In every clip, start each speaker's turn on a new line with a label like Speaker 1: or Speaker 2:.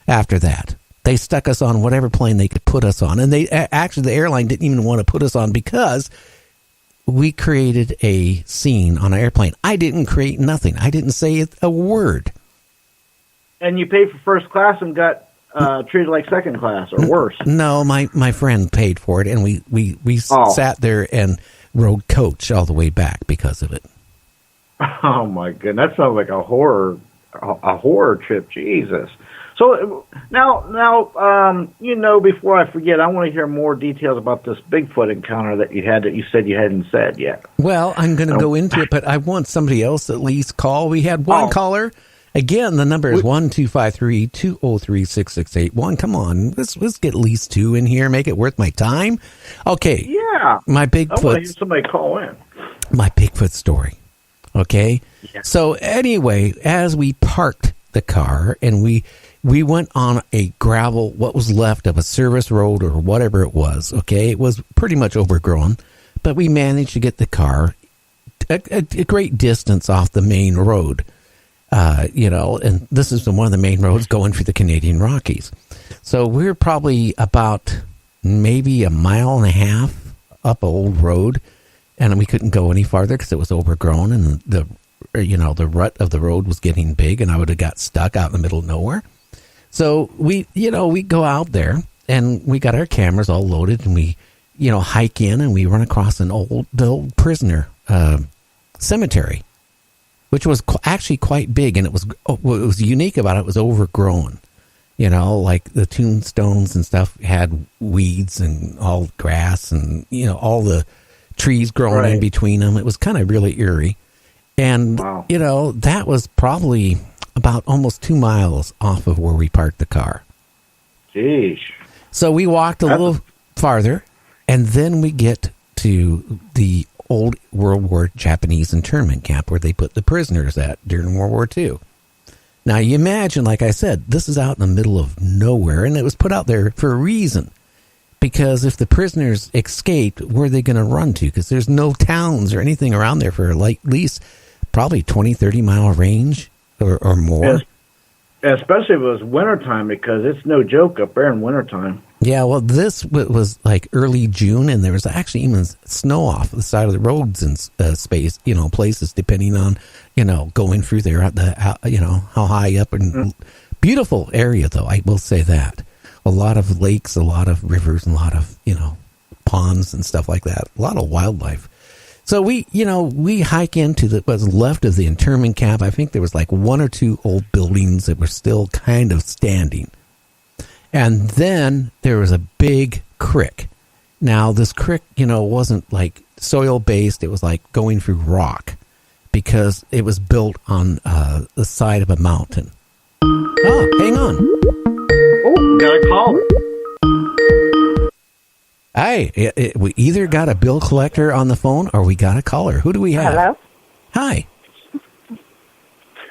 Speaker 1: after that. They stuck us on whatever plane they could put us on. And they actually, the airline didn't even want to put us on because we created a scene on an airplane. I didn't create nothing. I didn't say a word.
Speaker 2: And you paid for first class and got treated like second class or worse.
Speaker 1: No, my friend paid for it, and we sat there and rode coach all the way back because of it.
Speaker 2: Oh my goodness, that sounds like a horror trip. Jesus. So now, before I forget, I want to hear more details about this Bigfoot encounter that you had that you said you hadn't said yet.
Speaker 1: Well, I'm going to go into it, but I want somebody else at least call. We had one caller. Again, the number is 1-253-203-6681. Come on, let's get at least two in here. Make it worth my time. Okay.
Speaker 2: Yeah.
Speaker 1: My Bigfoot.
Speaker 2: I want to hear somebody call in.
Speaker 1: My Bigfoot story. Okay. Yeah. So anyway, as we parked the car and we went on a gravel, what was left of a service road or whatever it was. Okay. It was pretty much overgrown, but we managed to get the car a great distance off the main road. And this is one of the main roads going through the Canadian Rockies. So we're probably about maybe a mile and a half up an old road, and we couldn't go any farther because it was overgrown, and the rut of the road was getting big, and I would have got stuck out in the middle of nowhere. So we go out there, and we got our cameras all loaded, and we, hike in, and we run across the old prisoner cemetery, which was actually quite big, and what was unique about it was overgrown. Like the tombstones and stuff had weeds and all grass and, all the trees growing in between them. It was kind of really eerie. And, that was probably about almost 2 miles off of where we parked the car.
Speaker 2: Jeez.
Speaker 1: So we walked a little farther, and then we get to the old World War Japanese internment camp where they put the prisoners at during World War II. Now, you imagine, like I said, this is out in the middle of nowhere, and it was put out there for a reason. Because if the prisoners escaped, where are they going to run to? Because there's no towns or anything around there for at least probably 20, 30-mile range or more.
Speaker 2: Yes. Especially if it was wintertime, because it's no joke up there in wintertime.
Speaker 1: Yeah, well, this was like early June, and there was actually even snow off the side of the roads in space, places depending on, going through there at how high up and beautiful area, though. I will say that. A lot of lakes, a lot of rivers, and a lot of, ponds and stuff like that. A lot of wildlife. So we hike into what's left of the internment camp. I think there was like one or two old buildings that were still kind of standing. And then there was a big creek. Now, this creek, wasn't like soil-based. It was like going through rock because it was built on the side of a mountain. Oh, hang on.
Speaker 2: Oh, got a caller.
Speaker 1: Hi, we either got a bill collector on the phone or we got a caller. Who do we have?
Speaker 3: Hello.
Speaker 1: Hi.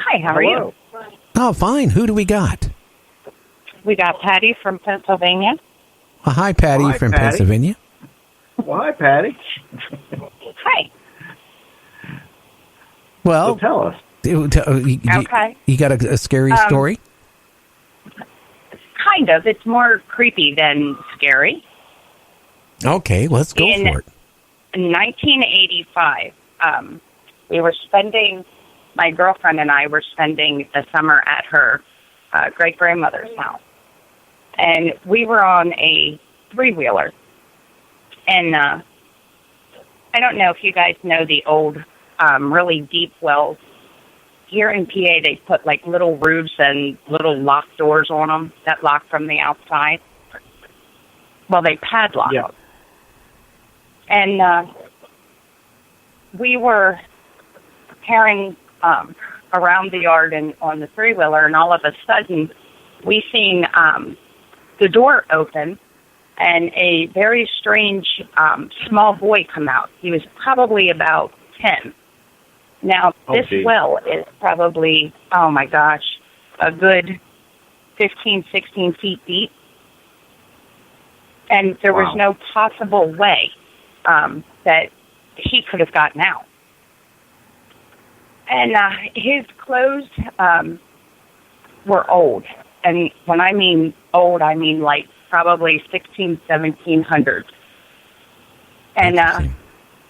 Speaker 3: Hi, how are you?
Speaker 1: Oh, fine. Who do we got?
Speaker 3: We got Patty from Pennsylvania.
Speaker 1: Hi, Patty from Pennsylvania.
Speaker 2: Well, hi, Patty.
Speaker 3: Hi.
Speaker 1: Well,
Speaker 2: so tell us.
Speaker 3: Okay.
Speaker 1: You got a scary story?
Speaker 3: Kind of. It's more creepy than scary.
Speaker 1: Okay, let's go for it.
Speaker 3: In 1985, my girlfriend and I were spending the summer at her great-grandmother's house. And we were on a three-wheeler. And I don't know if you guys know the old, really deep wells. Here in PA, they put like little roofs and little lock doors on them that lock from the outside. Well, they padlock them. And we were carrying around the yard and on the three-wheeler, and all of a sudden we seen the door open and a very strange small boy come out. He was probably about 10. Now, this well is probably, oh my gosh, a good 15, 16 feet deep. And there was no possible way that he could have gotten out. And his clothes were old, And when I mean old, I mean like probably 1700s. And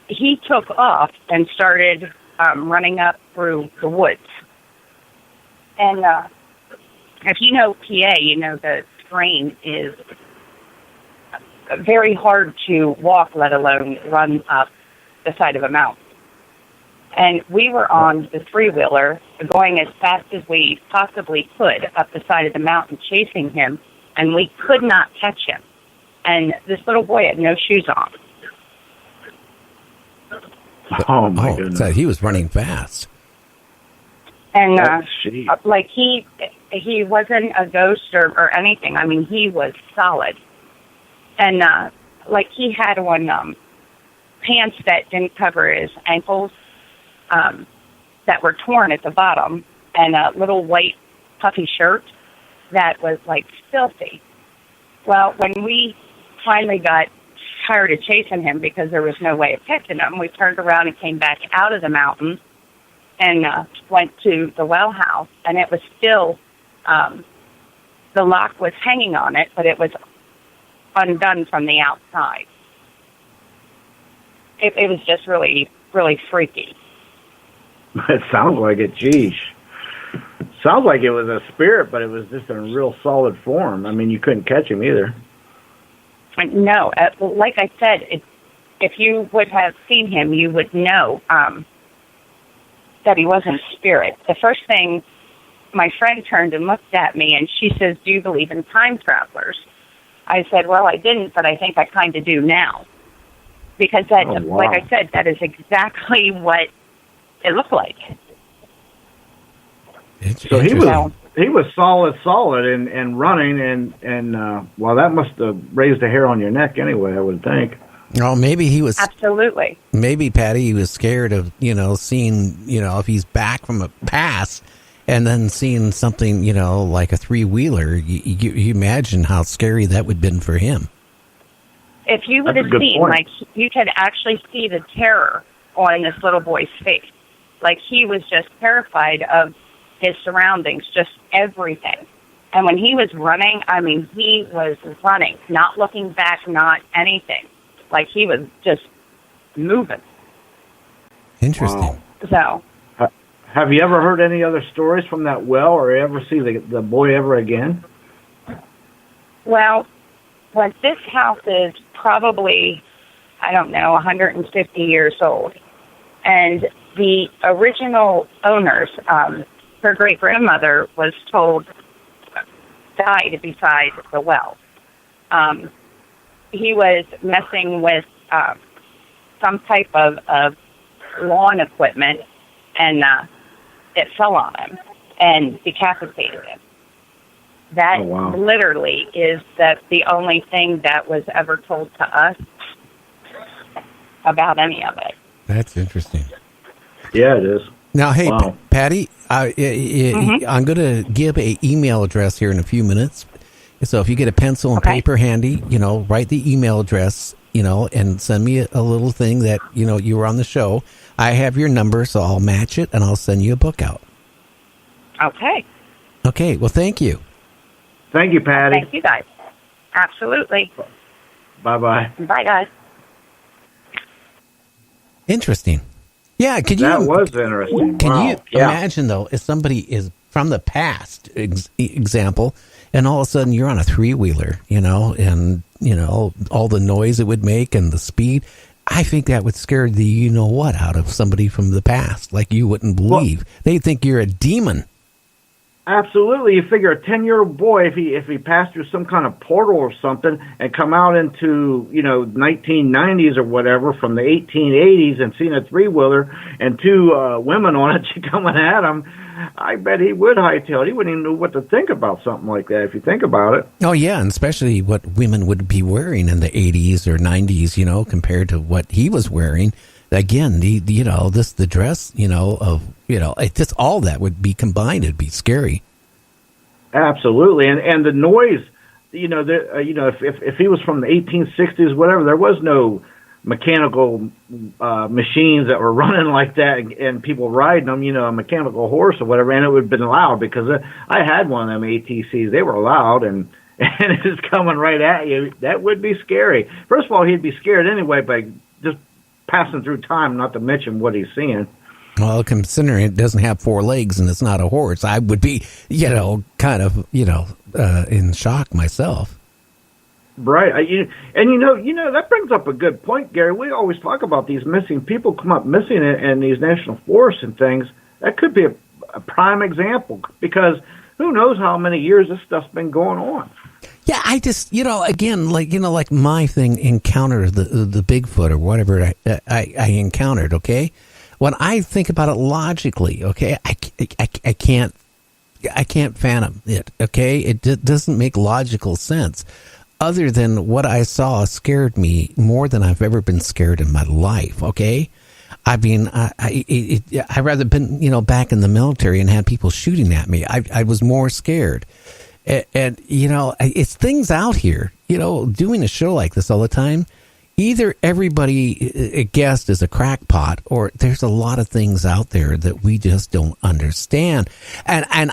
Speaker 3: he took off and started running up through the woods. And if you know PA, you know the terrain is very hard to walk, let alone run up the side of a mountain. And we were on the three-wheeler going as fast as we possibly could up the side of the mountain chasing him, and we could not catch him. And this little boy had no shoes on.
Speaker 2: Oh, my goodness.
Speaker 1: So he was running fast.
Speaker 3: And like he wasn't a ghost or anything. I mean, he was solid. And like he had on pants that didn't cover his ankles, that were torn at the bottom, and a little white puffy shirt that was like filthy. Well, when we finally got tired of chasing him because there was no way of catching him, we turned around and came back out of the mountain and went to the well house, and it was still, the lock was hanging on it, but it was undone from the outside. It was just really, really freaky.
Speaker 2: It sounds like it. Geez. Sounds like it was a spirit, but it was just in a real solid form. I mean, you couldn't catch him either.
Speaker 3: No. Like I said, if you would have seen him, you would know that he wasn't a spirit. The first thing, my friend turned and looked at me, and she says, "Do you believe in time travelers?" I said, "Well, I didn't, but I think I kind of do now." Because that, like I said, that is exactly what it looked like.
Speaker 2: So he was solid and running and well, that must have raised the hair on your neck anyway, I would think.
Speaker 1: Oh, maybe he was
Speaker 3: absolutely.
Speaker 1: Maybe Patty, he was scared of seeing if he's back from a past and then seeing something like a three-wheeler. You imagine how scary that would have been for him.
Speaker 3: If you would have seen, like, you could actually see the terror on this little boy's face. Like, he was just terrified of his surroundings, just everything. And when he was running, I mean, he was running, not looking back, not anything. Like, he was just moving.
Speaker 1: Interesting.
Speaker 3: Wow.
Speaker 2: So, have you ever heard any other stories from that well, or ever see the boy ever again?
Speaker 3: Well, this house is probably, I don't know, 150 years old. And the original owners, her great-grandmother was died beside the well. He was messing with some type of lawn equipment, and it fell on him and decapitated him. That literally is the only thing that was ever told to us about any of it.
Speaker 1: That's interesting.
Speaker 2: Yeah, it is.
Speaker 1: Now, hey, Patty, I'm going to give an email address here in a few minutes. So if you get a pencil and paper handy, write the email address, and send me a little thing that, you were on the show. I have your number, so I'll match it, and I'll send you a book out.
Speaker 3: Okay.
Speaker 1: Okay, well, thank you.
Speaker 2: Thank you, Patty.
Speaker 3: Thank you, guys. Absolutely.
Speaker 2: Bye-bye.
Speaker 3: Bye, guys.
Speaker 1: Interesting. Yeah,
Speaker 2: that was interesting.
Speaker 1: Can you imagine, though, if somebody is from the past, example, and all of a sudden you're on a three-wheeler, and, all the noise it would make and the speed. I think that would scare the you-know-what out of somebody from the past, like you wouldn't believe. They'd think you're a demon.
Speaker 2: Absolutely. You figure a 10-year-old boy, if he passed through some kind of portal or something and come out into, 1990s or whatever from the 1880s and seen a three-wheeler and two women on it coming at him, I bet he would hightail it. He wouldn't even know what to think about something like that if you think about it.
Speaker 1: Oh, yeah, and especially what women would be wearing in the 80s or 90s, compared to what he was wearing. Again, the dress, just all that would be combined. It'd be scary.
Speaker 2: Absolutely, and the noise, if he was from the 1860s, whatever, there was no mechanical machines that were running like that, and people riding them, a mechanical horse or whatever, and it would have been loud because I had one of them ATCs. They were loud, and it's coming right at you. That would be scary. First of all, he'd be scared anyway by just passing through time, not to mention what he's seeing.
Speaker 1: Well, considering it doesn't have 4 legs and it's not a horse, I would be, kind of, in shock myself.
Speaker 2: Right. That brings up a good point, Gary. We always talk about these missing people come up missing in these national forests and things. That could be a prime example, because who knows how many years this stuff's been going on.
Speaker 1: Yeah, I just, again, like my thing encountered the Bigfoot or whatever I encountered, okay? When I think about it logically, okay, I can't fathom it, okay? It doesn't make logical sense. Other than what I saw scared me more than I've ever been scared in my life, okay? I mean, I'd rather been, back in the military and had people shooting at me. I was more scared. And it's things out here, doing a show like this all the time. Either everybody, a guest, is a crackpot, or there's a lot of things out there that we just don't understand. And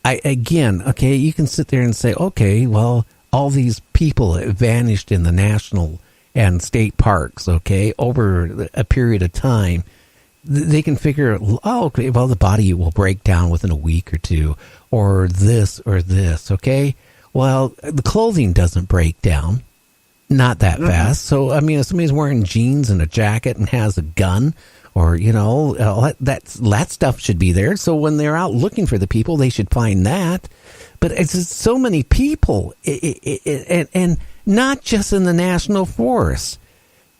Speaker 1: again, okay, you can sit there and say, okay, well, all these people that vanished in the national and state parks, okay, over a period of time, they can figure, okay, well, the body will break down within a week or two, or this, okay? Well, the clothing doesn't break down. Not that fast. So, I mean, if somebody's wearing jeans and a jacket and has a gun, or, that stuff should be there. So when they're out looking for the people, they should find that. But it's just so many people, and not just in the national forest.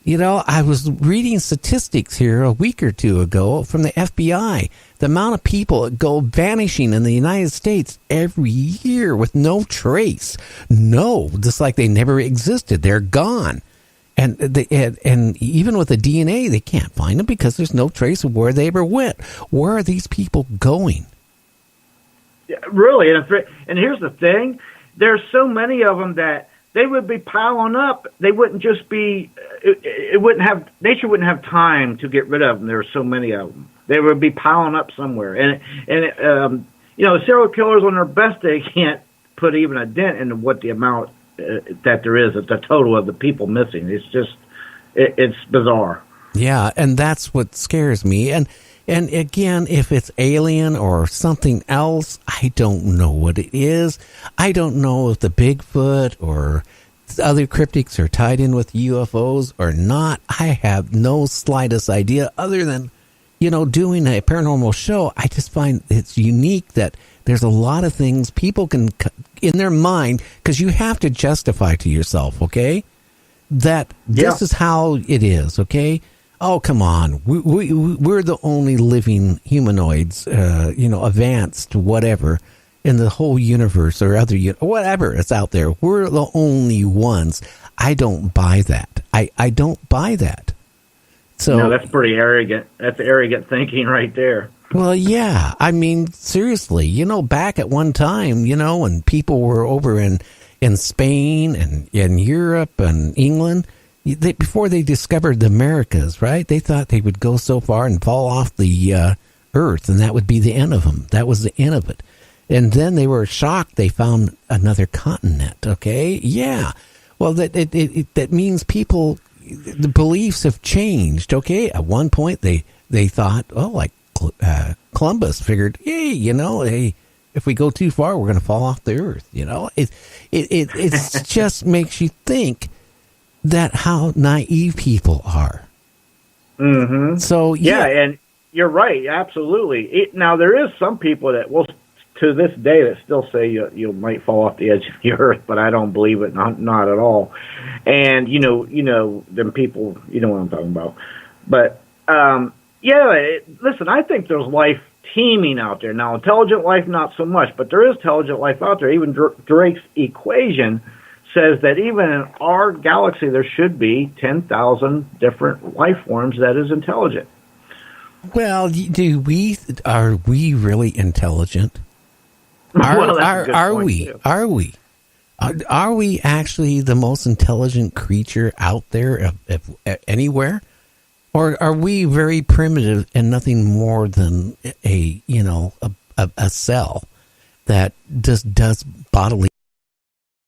Speaker 1: I was reading statistics here a week or two ago from the FBI. The amount of people that go vanishing in the United States every year with no trace. No, just like they never existed. They're gone. And even with the DNA, they can't find them because there's no trace of where they ever went. Where are these people going?
Speaker 2: Yeah, really, and here's the thing. There's so many of them that they would be piling up. They wouldn't just be. Nature wouldn't have time to get rid of them. There are so many of them. They would be piling up somewhere. And serial killers on their best day can't put even a dent into what the amount that there is at the total of the people missing. It's just, it's bizarre.
Speaker 1: Yeah, and that's what scares me. And again, if it's alien or something else, I don't know what it is. I don't know if the Bigfoot or other cryptids are tied in with UFOs or not. I have no slightest idea, other than, doing a paranormal show. I just find it's unique that there's a lot of things people can, in their mind, because you have to justify to yourself, okay, that this is how it is, okay? Oh, come on. We're the only living humanoids, advanced, whatever, in the whole universe or whatever is out there. We're the only ones. I don't buy that. I don't buy that. So
Speaker 2: no, that's pretty arrogant. That's arrogant thinking right there.
Speaker 1: Well, yeah. I mean, seriously, back at one time, when people were over in Spain and in Europe and England, before they discovered the Americas, right? They thought they would go so far and fall off the earth, and that would be the end of them. That was the end of it. And then they were shocked they found another continent, okay? Yeah. Well, that means people, the beliefs have changed, okay? At one point, they thought, Columbus figured, hey, if we go too far, we're going to fall off the earth, It just makes you think that how naive people are.
Speaker 2: Mm-hmm.
Speaker 1: So
Speaker 2: yeah, and you're right, absolutely. Now there is some people that will, to this day, that still say you might fall off the edge of the earth, but I don't believe it, not at all. And them people, you know what I'm talking about. But listen, I think there's life teeming out there now. Intelligent life, not so much, but there is intelligent life out there. Even Drake's equation says that even in our galaxy, there should be 10,000 different life forms that is intelligent.
Speaker 1: Well, are we really intelligent? Are we? are we actually the most intelligent creature out there anywhere? Or are we very primitive and nothing more than a cell that just does bodily